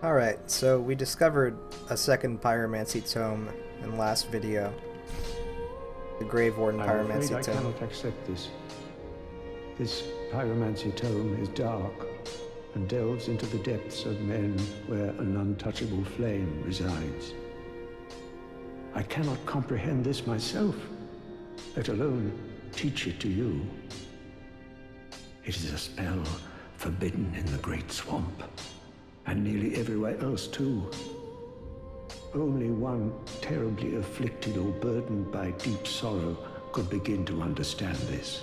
Alright, so we discovered a second Pyromancy tome in the last video. The Grave Warden I'm afraid Pyromancy I tome. cannot accept this. This pyromancy tome is dark and delves into the depths of men where an untouchable flame resides. I cannot comprehend this myself, let alone teach it to you. It is a spell forbidden in the Great Swamp, and nearly everywhere else too. Only one terribly afflicted or burdened by deep sorrow could begin to understand this.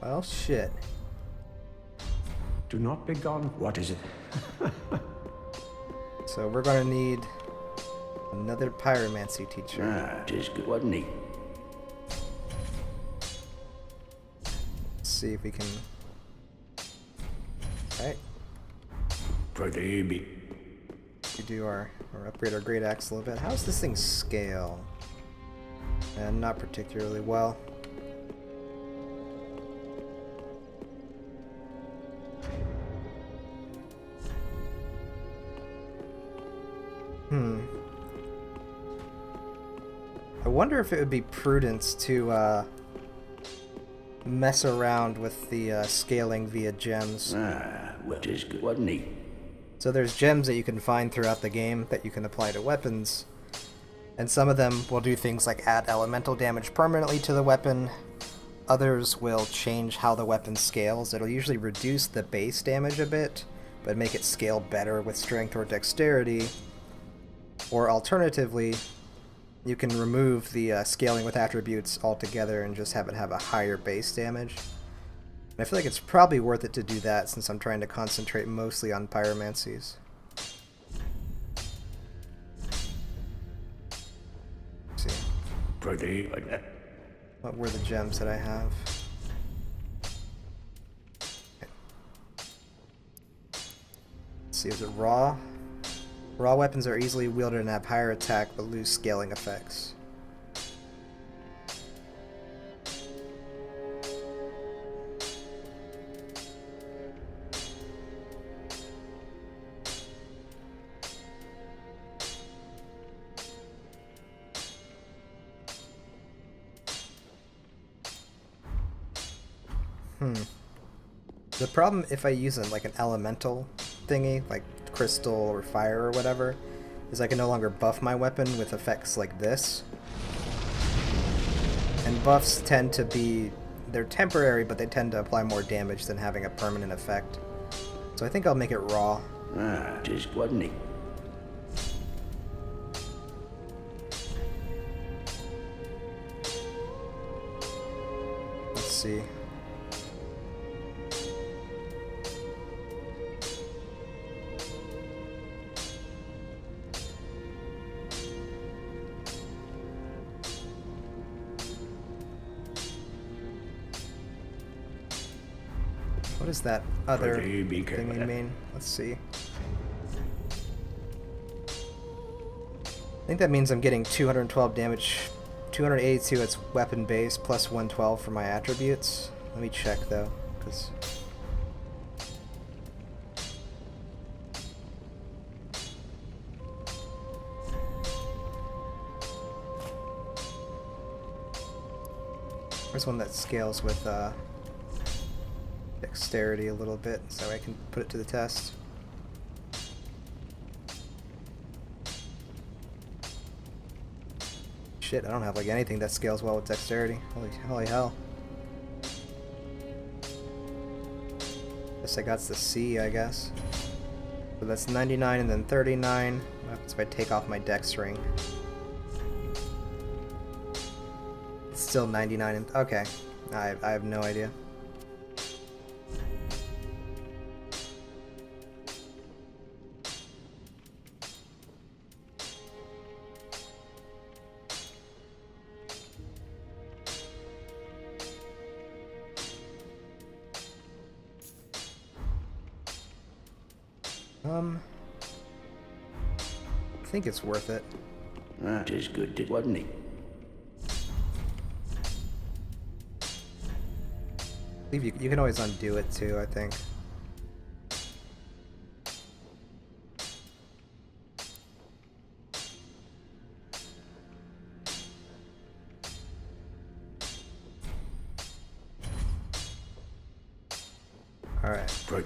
Well, shit. Do not be gone. What is it? So we're gonna need another Pyromancy teacher. Tis good, wasn't he? Let's see if we can... Alright, Pretty be. we do our upgrade our Great Axe a little bit. How's this thing scale? And not particularly well. I wonder if it would be prudence to mess around with the scaling via gems. Well, tis good, wasn't he? So there's gems that you can find throughout the game that you can apply to weapons. And some of them will do things like add elemental damage permanently to the weapon. Others will change how the weapon scales. It'll usually reduce the base damage a bit, but make it scale better with strength or dexterity. Or alternatively, you can remove the scaling with attributes altogether and just have it have a higher base damage. And I feel like it's probably worth it to do that since I'm trying to concentrate mostly on pyromancies. Let's see. Pretty like that. What were the gems that I have? Okay. Let's see, is it raw? Raw weapons are easily wielded and have higher attack but lose scaling effects. The problem if I use like an elemental thingy, like crystal or fire or whatever, is I can no longer buff my weapon with effects like this. And buffs tend to be, they're temporary, but they tend to apply more damage than having a permanent effect. So I think I'll make it raw. Tis wasn't he? Let's see. What is that other thing you mean? Let's see. I think that means I'm getting 212 damage, 282 its weapon base, plus 112 for my attributes. Let me check though, because... There's one that scales with dexterity a little bit, so I can put it to the test. Shit, I don't have like anything that scales well with dexterity. Holy hell. Guess I got the C, I guess. So that's 99 and then 39. What happens if I take off my dex ring? It's still 99 and... Okay. I have no idea. I think it's worth it. Tis good, wasn't he? I believe you can always undo it too, I think. Alright. Great.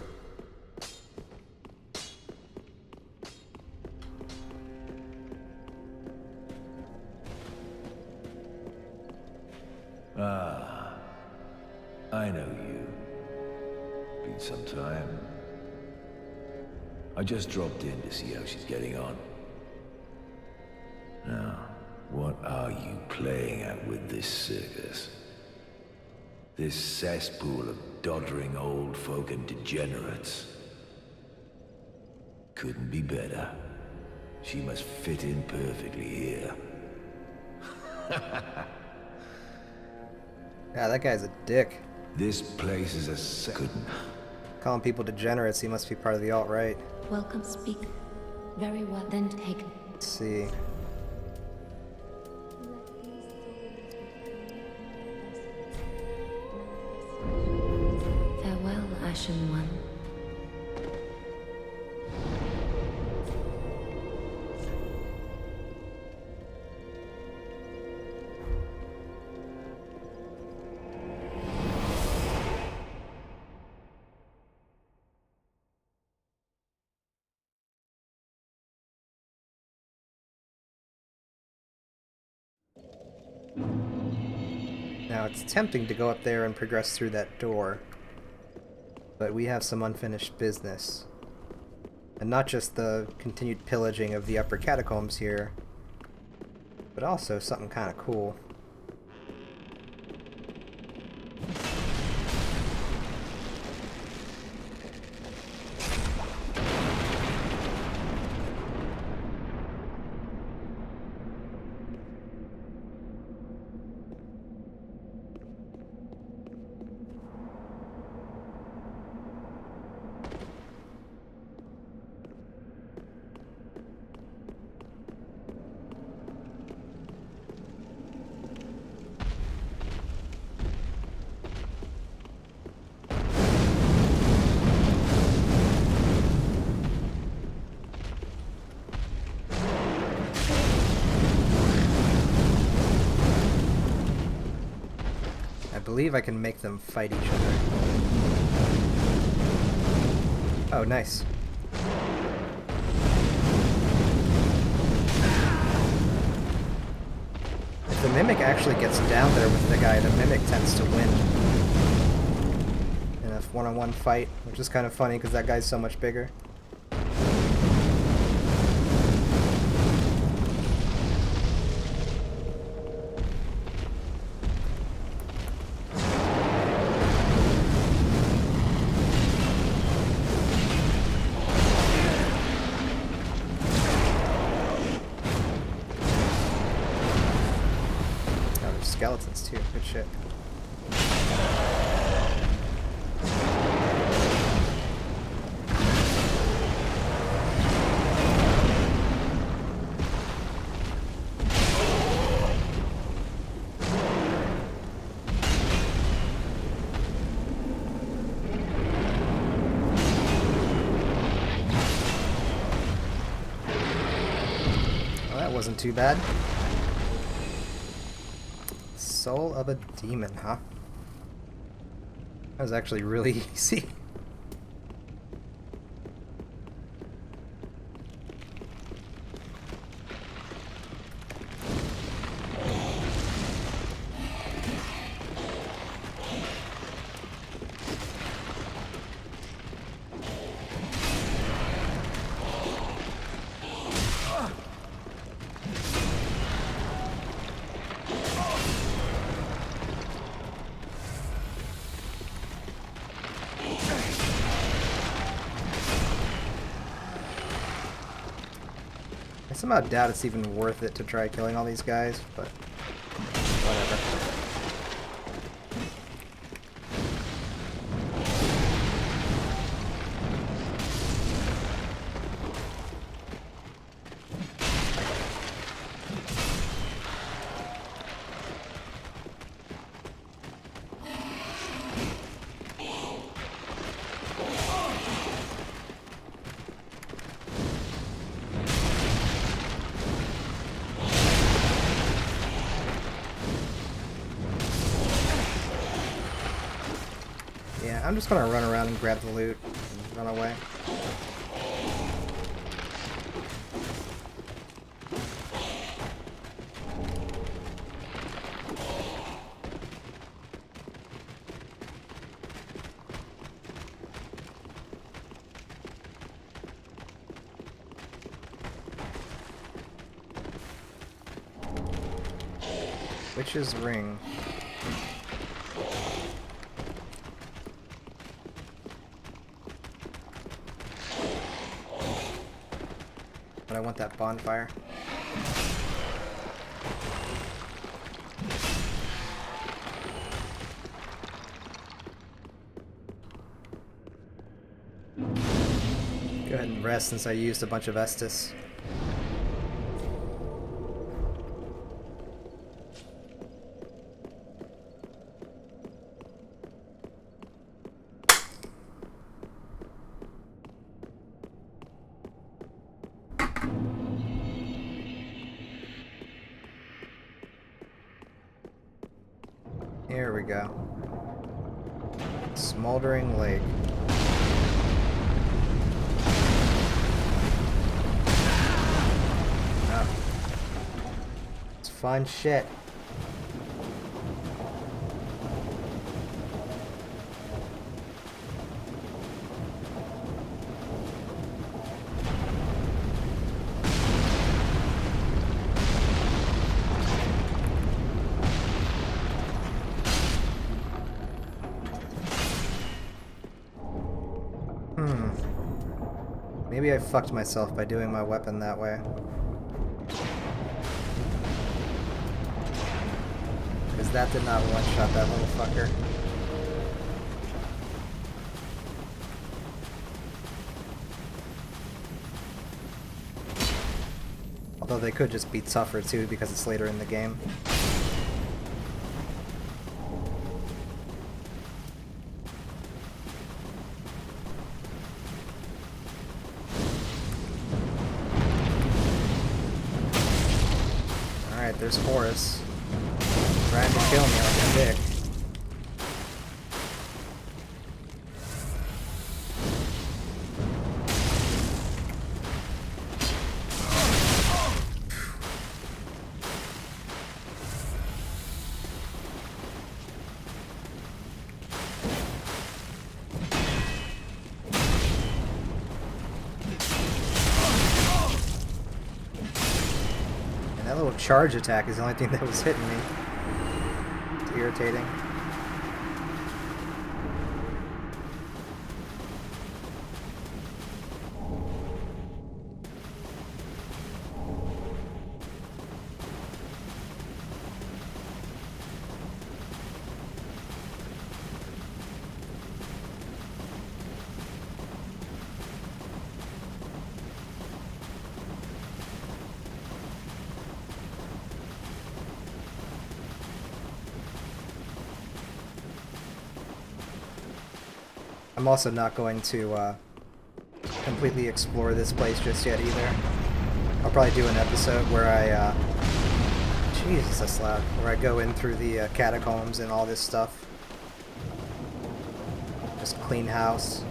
Ah, I know you. Been some time. I just dropped in to see how she's getting on. Now, what are you playing at with this circus? This cesspool of doddering old folk and degenerates? Couldn't be better. She must fit in perfectly here. Yeah, that guy's a dick. This place is a second. Calling people degenerates, he must be part of the alt-right. Welcome, speak. Very well, then take. Let's see. Farewell, Ashen One. Now, it's tempting to go up there and progress through that door, but we have some unfinished business. And not just the continued pillaging of the upper catacombs here, but also something kind of cool. I believe I can make them fight each other. Oh, nice. If the Mimic actually gets down there with the guy, the Mimic tends to win in a one-on-one fight, which is kind of funny because that guy's so much bigger. Skeletons too, good shit. Well, that wasn't too bad. Soul of a demon, huh? That was actually really easy. I somehow doubt it's even worth it to try killing all these guys, but whatever. I'm just gonna run around and grab the loot and run away. Witch's ring. But I want that bonfire. Go ahead and rest since I used a bunch of Estus. Here we go. Smoldering Lake. Oh. It's fun shit. Maybe I fucked myself by doing my weapon that way. Because that did not one-shot that little fucker. Although they could just be tougher too because it's later in the game. Alright, there's Horus. Trying to kill me like a dick. That little charge attack is the only thing that was hitting me. It's irritating. I'm also not going to completely explore this place just yet either. I'll probably do an episode where I, Jesus, that's loud. Where I go in through the catacombs and all this stuff. Just clean house.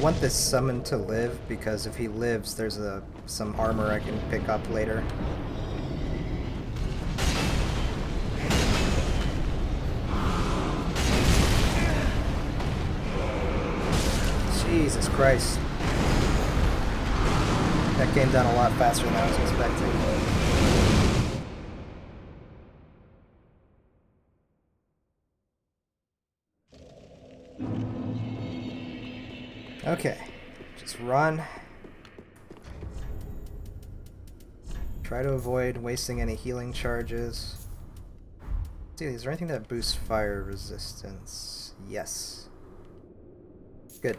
want this summon to live because if he lives, there's some armor I can pick up later. Jesus Christ. That came down a lot faster than I was expecting. Okay, just run. Try to avoid wasting any healing charges. See, is there anything that boosts fire resistance? Yes. Good.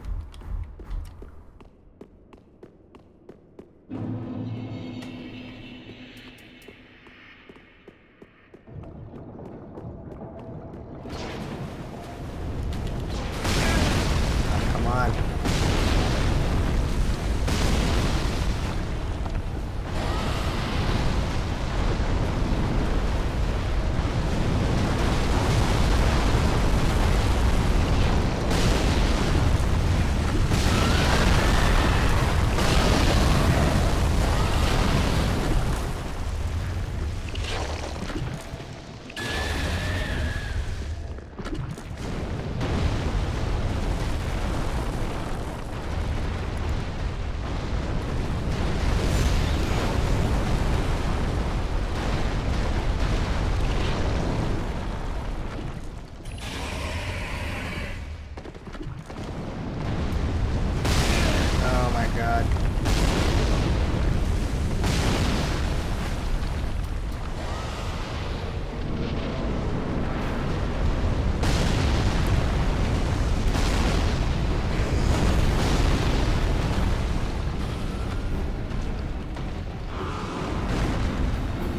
Come on. God.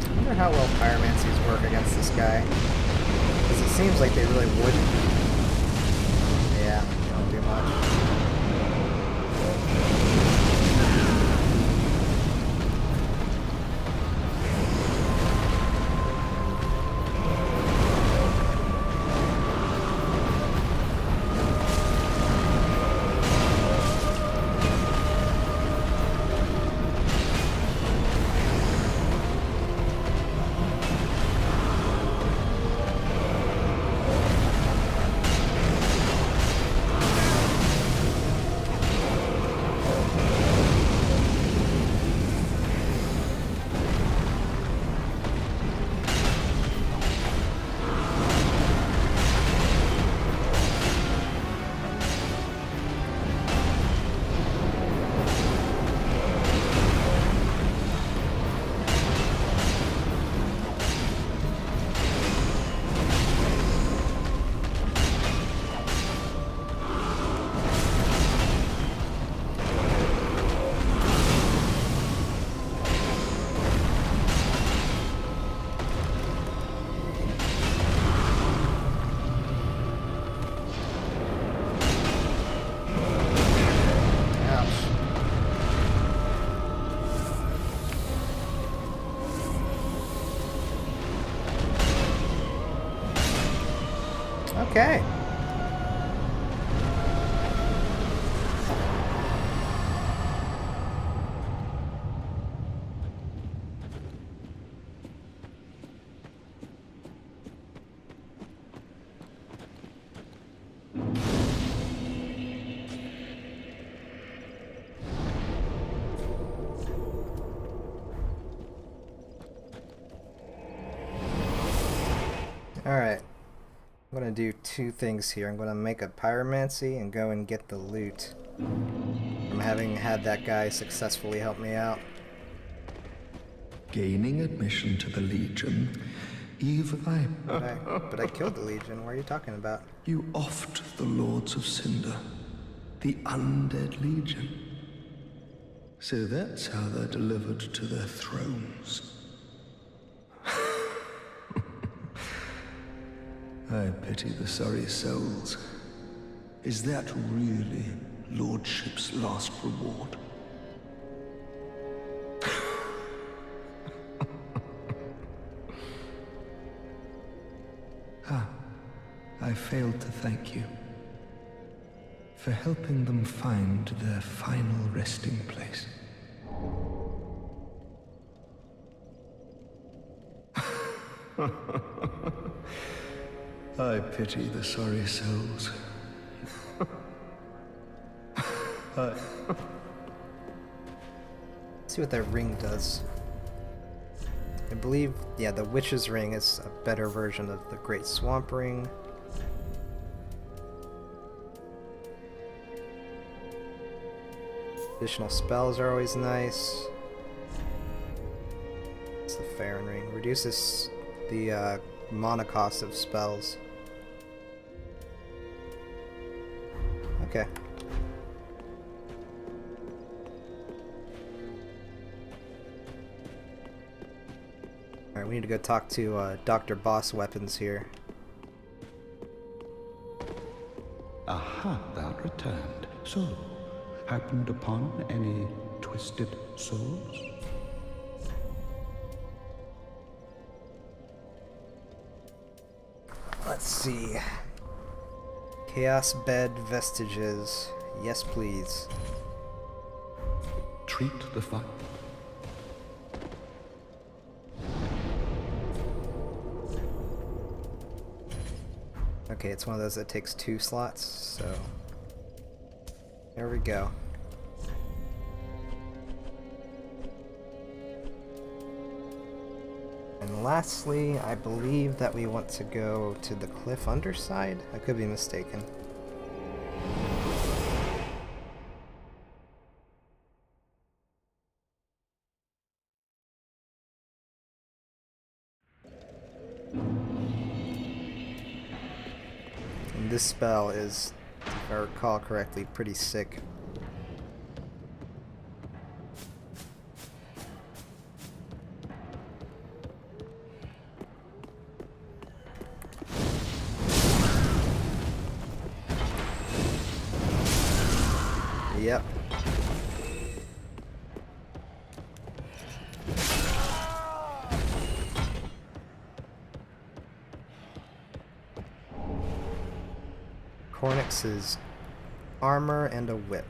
I wonder how well pyromancies work against this guy. Because it seems like they really wouldn't. Yeah, they don't do much. Okay. All right. I'm going to do two things here. I'm going to make a pyromancy and go and get the loot from having had that guy successfully help me out. Gaining admission to the Legion, Eve, But I killed the Legion. What are you talking about? you offed the Lords of Cinder, the undead Legion. So that's how they're delivered to their thrones. I pity the sorry souls. Is that really Lordship's last reward? I failed to thank you. for helping them find their final resting place. I pity the sorry souls. Let's see what that ring does. I believe, yeah, the Witch's Ring is a better version of the Great Swamp Ring. Additional spells are always nice. It's the Farron Ring. Reduces the mana cost of spells. Okay. Alright, we need to go talk to Dr. Boss Weapons here. Aha, thou returned. So, happened upon any twisted souls? Let's see. Chaos Bed Vestiges. Yes, please. Treat the fight. Okay, it's one of those that takes 2 slots, so there we go. And lastly, I believe that we want to go to the cliff underside. I could be mistaken. And this spell is, if I recall correctly, pretty sick. Yep. Cornix's armor and a whip.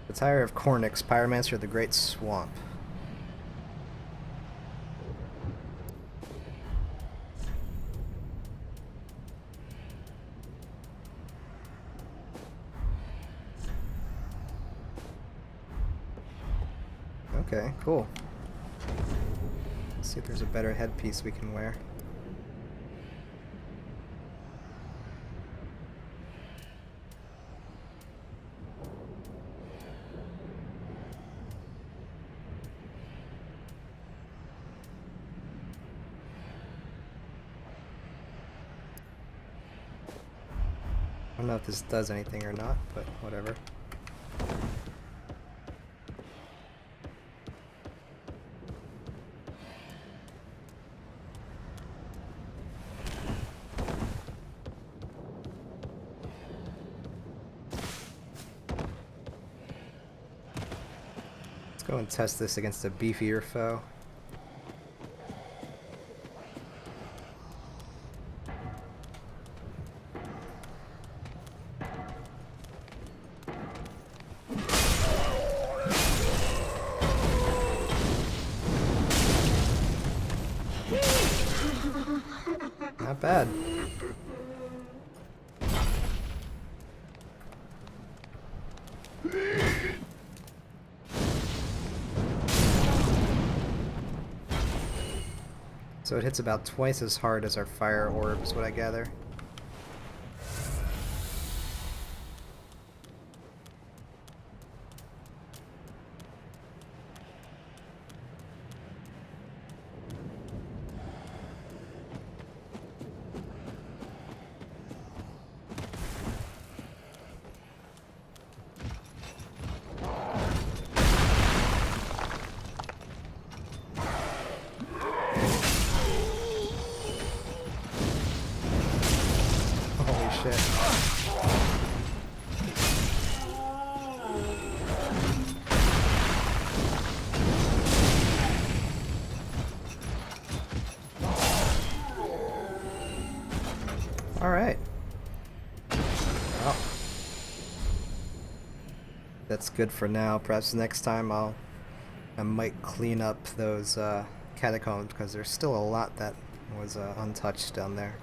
Attire of Cornix, Pyromancer of the Great Swamp. Okay, cool. Let's see if there's a better headpiece we can wear. I don't know if this does anything or not, but whatever. Let's go and test this against a beefier foe. Not bad. So it hits about twice as hard as our fire orb, is what I gather. Shit. Alright. Well, that's good for now. Perhaps next time I might clean up those catacombs, because there's still a lot that was untouched down there.